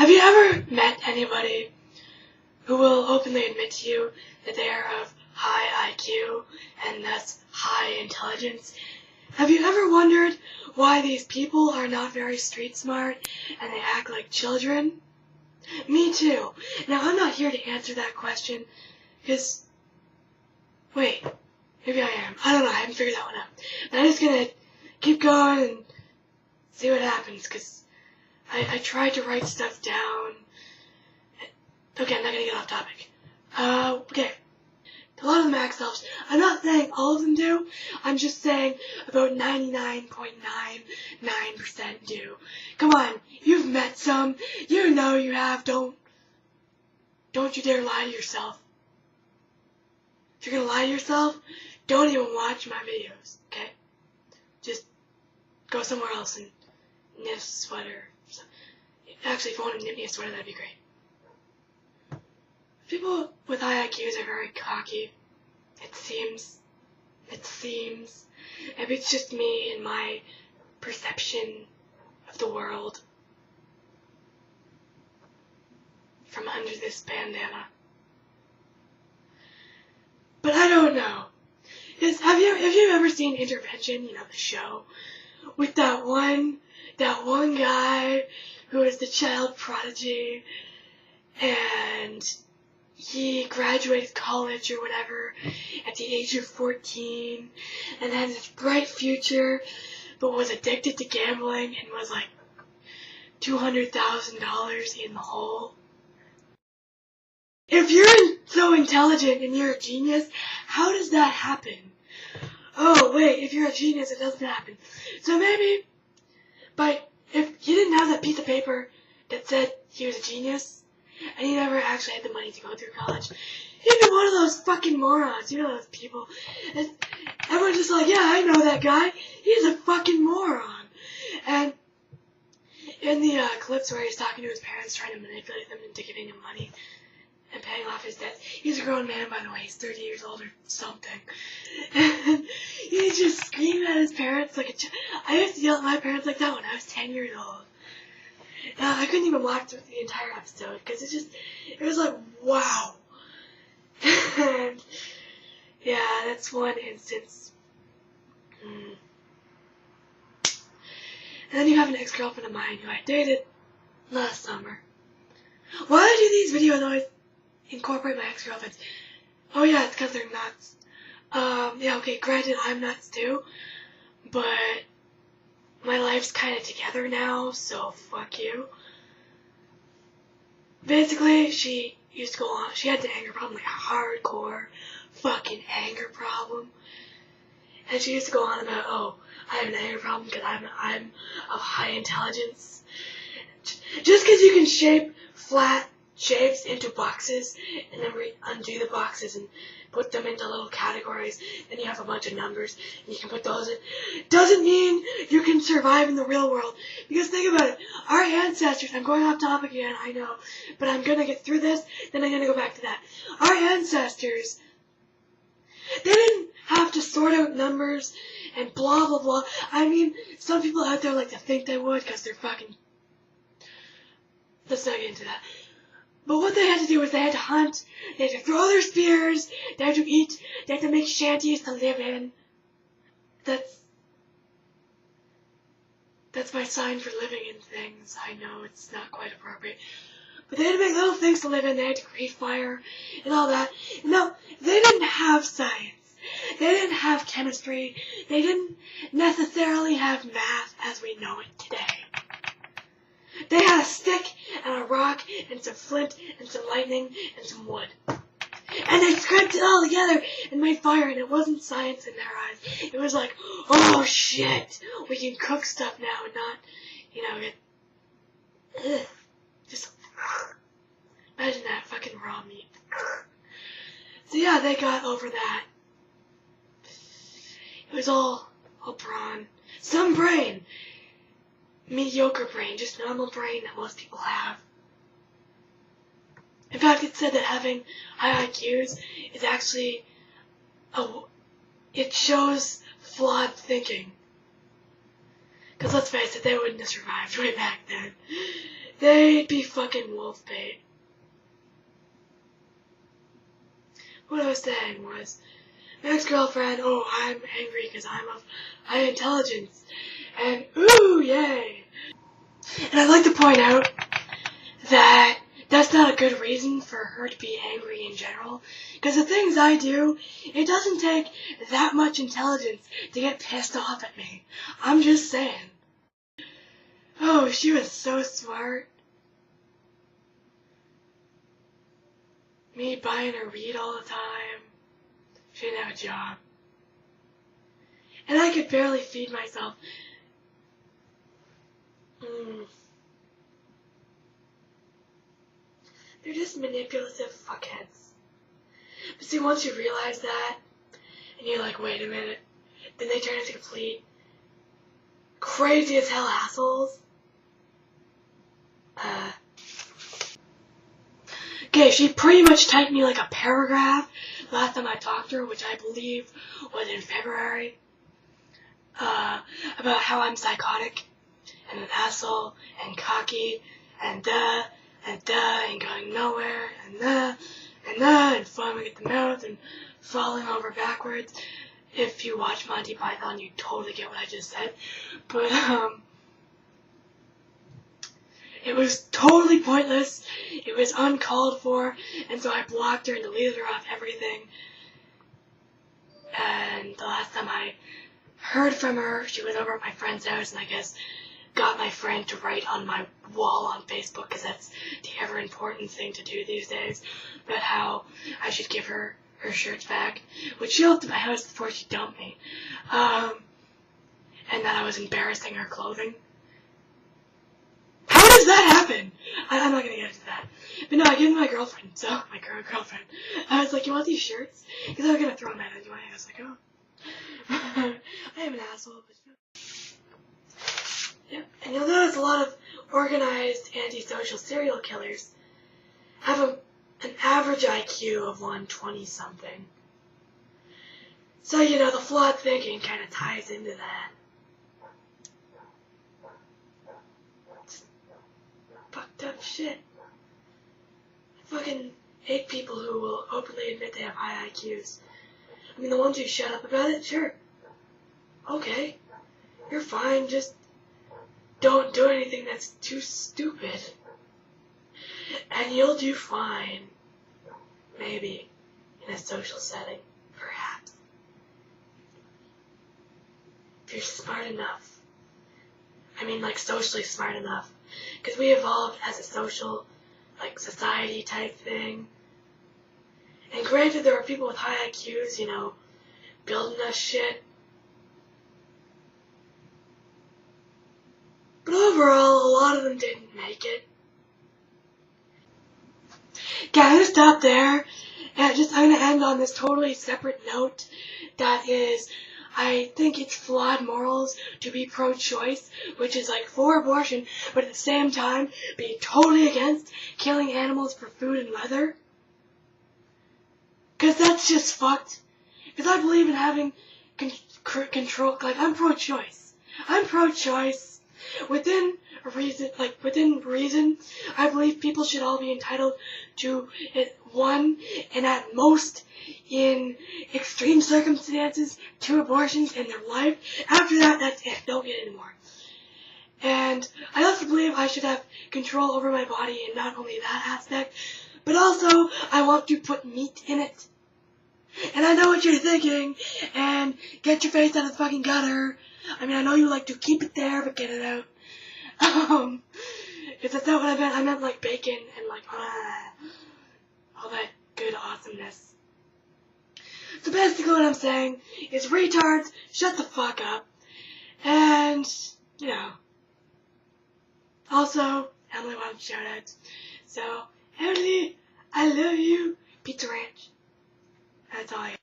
Have you ever met anybody who will openly admit to you that they are of high IQ and thus high intelligence? Have you ever wondered why these people are not very street smart and they act like children? Me too. Now, I'm not here to answer that question, because, wait, maybe I am. I don't know, I haven't figured that one out. But I'm just gonna keep going and see what happens, because I tried to write stuff down. Okay, I'm not gonna get off topic. Okay. A lot of them act selfish. I'm not saying all of them do. I'm just saying about 99.99% do. Come on, you've met some. You know you have. Don't you dare lie to yourself. If you're gonna lie to yourself, don't even watch my videos, okay? Just go somewhere else and knit a sweater. Actually, if you want to knit me a sweater, that'd be great. People with high IQs are very cocky. It seems. Maybe it's just me and my perception of the world from under this bandana. But I don't know. Have you ever seen Intervention, the show? With that one guy who is the child prodigy, and he graduated college or whatever at the age of 14 and had this bright future, but was addicted to gambling and was like $200,000 in the hole. If you're so intelligent and you're a genius, how does that happen? Oh, wait, if you're a genius, it doesn't happen. So maybe, but if he didn't have that piece of paper that said he was a genius, and he never actually had the money to go through college, he'd be one of those fucking morons. You know those people. And everyone's just like, yeah, I know that guy. He's a fucking moron. And in the clips where he's talking to his parents, trying to manipulate them into giving him money and paying off his debts. He's a grown man, by the way. He's 30 years old or something. And he's just screaming at his parents like a child. I used to yell at my parents like that when I was 10 years old. I couldn't even watch the entire episode because it was like, wow. And yeah, that's one instance. And then you have an ex-girlfriend of mine who I dated last summer. Why do I do these videos always incorporate my ex-girlfriends? Oh yeah, it's because they're nuts. Yeah, okay, granted, I'm nuts too, but my life's kind of together now, so fuck you. Basically, she used to go on, she had the anger problem, like a hardcore fucking anger problem. And she used to go on about, oh, I have an anger problem because I'm of high intelligence. Just because you can shape flat shapes into boxes and then undo the boxes and put them into little categories, then you have a bunch of numbers and you can put those in, doesn't mean you can survive in the real world. Because think about it, our ancestors, I'm going off topic again, I know, but I'm gonna get through this, then I'm gonna go back to that. Our ancestors, they didn't have to sort out numbers and blah blah blah. I mean, some people out there like to think they would because they're fucking, let's not get into that. But what they had to do was they had to hunt, they had to throw their spears, they had to eat, they had to make shanties to live in. That's my sign for living in things. I know it's not quite appropriate. But they had to make little things to live in, they had to create fire and all that. No, they didn't have science. They didn't have chemistry. They didn't necessarily have math as we know it today. They had a stick and a rock and some flint and some lightning and some wood. And they scraped it all together and made fire, and it wasn't science in their eyes. It was like, oh shit, we can cook stuff now and not, just imagine that fucking raw meat. So yeah, they got over that. It was all brawn. Some brain. Mediocre brain, just normal brain that most people have. In fact, it said that having high IQs is actually, it shows flawed thinking. Because let's face it, they wouldn't have survived way back then. they'd be fucking wolf bait. What I was saying was, my ex-girlfriend, oh, I'm angry because I'm of high intelligence, and ooh, yay. And I'd like to point out that that's not a good reason for her to be angry in general, because the things I do, it doesn't take that much intelligence to get pissed off at me. I'm just saying. Oh, she was so smart. Me buying her weed all the time. She didn't have a job. And I could barely feed myself. They're just manipulative fuckheads. But see, once you realize that, and you're like, wait a minute, then they turn into complete crazy as hell assholes. Okay, she pretty much typed me like a paragraph last time I talked to her, which I believe was in February, about how I'm psychotic, and an asshole, and cocky, and going nowhere, and foaming at the mouth, and falling over backwards. If you watch Monty Python, you totally get what I just said. But, it was totally pointless, it was uncalled for, and so I blocked her and deleted her off everything. And the last time I heard from her, she was over at my friend's house, and I guess got my friend to write on my wall on Facebook, because that's the ever important thing to do these days, about how I should give her her shirts back, which she left at my house before she dumped me, and that I was embarrassing her clothing. How does that happen? I'm not gonna get into that. But no, I gave them my girlfriend, so, my current girlfriend. I was like, you want these shirts? Because I was gonna throw them at her anyway. I was like, oh. I am an asshole, but yeah. And you'll notice a lot of organized antisocial serial killers have an average IQ of 120-something. So, you know, the flawed thinking kind of ties into that. Fucked up shit. I fucking hate people who will openly admit they have high IQs. I mean, the ones who shut up about it, sure. Okay. You're fine, just don't do anything that's too stupid. And you'll do fine. Maybe. In a social setting. Perhaps. If you're smart enough. I mean, like, socially smart enough. Because we evolved as a social, like, society type thing. And granted, there were people with high IQs, you know, building us shit. But overall, a lot of them didn't make it. Okay, I'm gonna stop there. And I'm gonna end on this totally separate note. That is, I think it's flawed morals to be pro-choice, which is like for abortion, but at the same time be totally against killing animals for food and leather. Cause that's just fucked. Cause I believe in having control, like I'm pro-choice. I'm pro-choice. Within reason, I believe people should all be entitled to one, and at most, in extreme circumstances, 2 abortions in their life. After that, that's it. Don't get any more. And I also believe I should have control over my body, and not only that aspect, but also I want to put meat in it. And I know what you're thinking, and get your face out of the fucking gutter. I mean, I know you like to keep it there, but get it out. If that's not what I meant. I meant like bacon and like, all that good awesomeness. So basically what I'm saying is retards, shut the fuck up. And, you know. Also, Emily wants shoutouts. So, Emily, I love you. Pizza Ranch. That's all I